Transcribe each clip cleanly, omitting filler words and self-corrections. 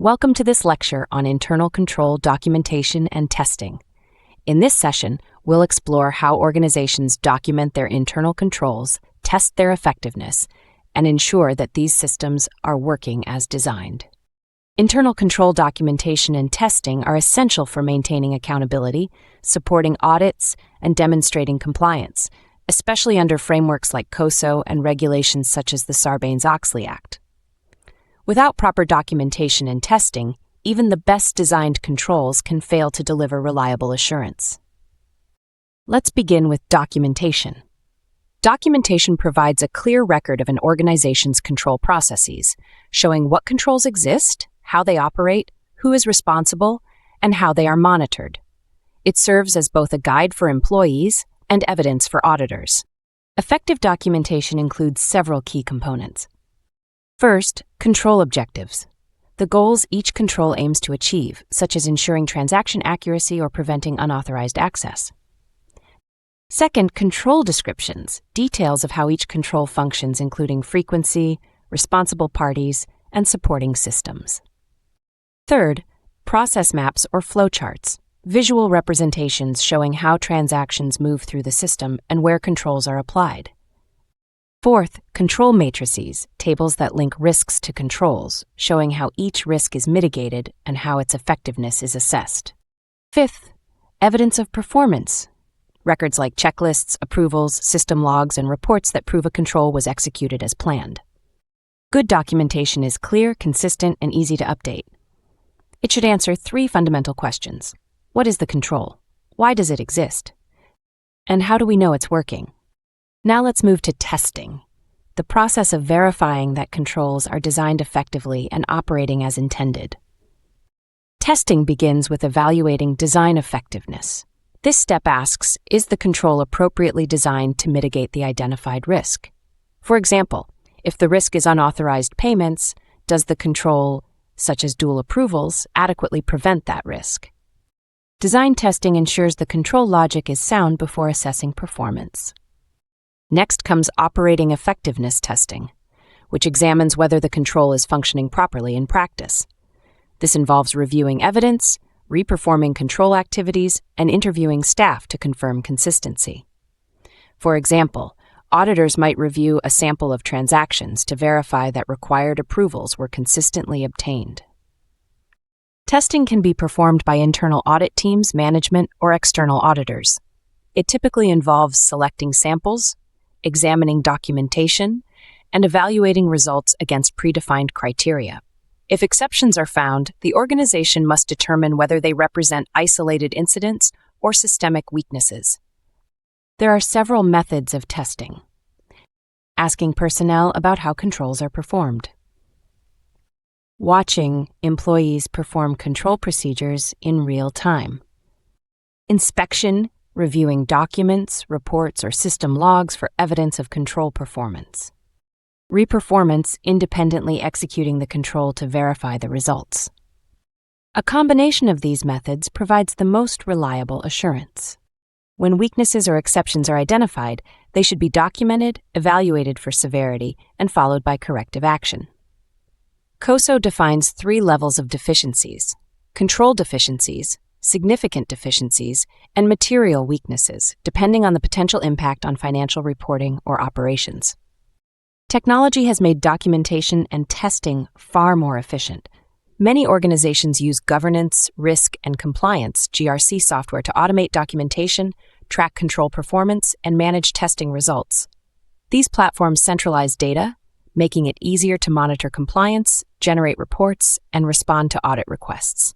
Welcome to this lecture on internal control documentation and testing. In this session, we'll explore how organizations document their internal controls, test their effectiveness, and ensure that these systems are working as designed. Internal control documentation and testing are essential for maintaining accountability, supporting audits, and demonstrating compliance, especially under frameworks like COSO and regulations such as the Sarbanes-Oxley Act. Without proper documentation and testing, even the best designed controls can fail to deliver reliable assurance. Let's begin with documentation. Documentation provides a clear record of an organization's control processes, showing what controls exist, how they operate, who is responsible, and how they are monitored. It serves as both a guide for employees and evidence for auditors. Effective documentation includes several key components. First, control objectives. The goals each control aims to achieve, such as ensuring transaction accuracy or preventing unauthorized access. Second, control descriptions, details of how each control functions, including frequency, responsible parties, and supporting systems. Third, process maps or flowcharts, visual representations showing how transactions move through the system and where controls are applied. Fourth, control matrices, tables that link risks to controls, showing how each risk is mitigated and how its effectiveness is assessed. Fifth, evidence of performance, records like checklists, approvals, system logs, and reports that prove a control was executed as planned. Good documentation is clear, consistent, and easy to update. It should answer three fundamental questions. What is the control? Why does it exist? And how do we know it's working? Now let's move to testing, the process of verifying that controls are designed effectively and operating as intended. Testing begins with evaluating design effectiveness. This step asks, is the control appropriately designed to mitigate the identified risk? For example, if the risk is unauthorized payments, does the control, such as dual approvals, adequately prevent that risk? Design testing ensures the control logic is sound before assessing performance. Next comes operating effectiveness testing, which examines whether the control is functioning properly in practice. This involves reviewing evidence, reperforming control activities, and interviewing staff to confirm consistency. For example, auditors might review a sample of transactions to verify that required approvals were consistently obtained. Testing can be performed by internal audit teams, management, or external auditors. It typically involves selecting samples, examining documentation, and evaluating results against predefined criteria. If exceptions are found, the organization must determine whether they represent isolated incidents or systemic weaknesses. There are several methods of testing. Asking personnel about how controls are performed. Watching employees perform control procedures in real time. Inspection, reviewing documents, reports, or system logs for evidence of control performance. Reperformance, independently executing the control to verify the results. A combination of these methods provides the most reliable assurance. When weaknesses or exceptions are identified, they should be documented, evaluated for severity, and followed by corrective action. COSO defines three levels of deficiencies: control deficiencies, significant deficiencies, and material weaknesses, depending on the potential impact on financial reporting or operations. Technology has made documentation and testing far more efficient. Many organizations use governance, risk, and compliance (GRC) software to automate documentation, track control performance, and manage testing results. These platforms centralize data, making it easier to monitor compliance, generate reports, and respond to audit requests.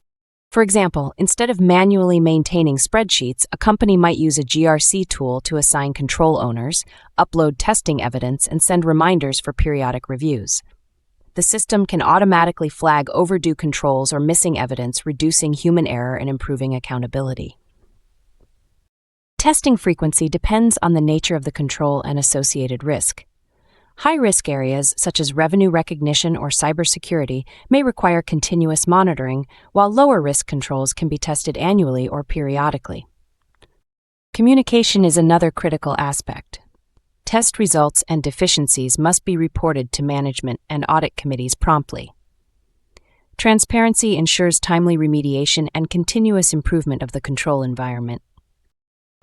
For example, instead of manually maintaining spreadsheets, a company might use a GRC tool to assign control owners, upload testing evidence, and send reminders for periodic reviews. The system can automatically flag overdue controls or missing evidence, reducing human error and improving accountability. Testing frequency depends on the nature of the control and associated risk. High-risk areas, such as revenue recognition or cybersecurity, may require continuous monitoring, while lower-risk controls can be tested annually or periodically. Communication is another critical aspect. Test results and deficiencies must be reported to management and audit committees promptly. Transparency ensures timely remediation and continuous improvement of the control environment.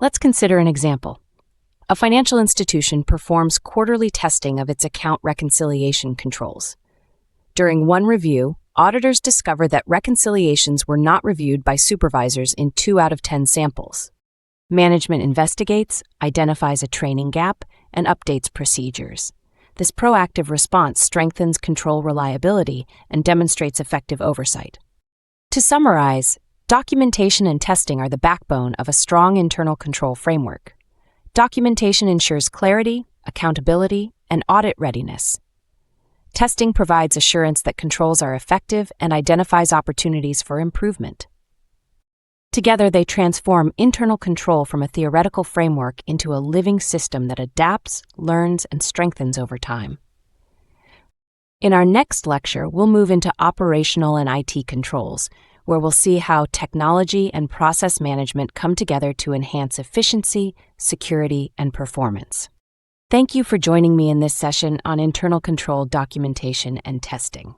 Let's consider an example. A financial institution performs quarterly testing of its account reconciliation controls. During one review, auditors discover that reconciliations were not reviewed by supervisors in 2 out of 10 samples. Management investigates, identifies a training gap, and updates procedures. This proactive response strengthens control reliability and demonstrates effective oversight. To summarize, documentation and testing are the backbone of a strong internal control framework. Documentation ensures clarity, accountability, and audit readiness. Testing provides assurance that controls are effective and identifies opportunities for improvement. Together, they transform internal control from a theoretical framework into a living system that adapts, learns, and strengthens over time. In our next lecture, we'll move into operational and IT controls, where we'll see how technology and process management come together to enhance efficiency, security, and performance. Thank you for joining me in this session on internal control documentation and testing.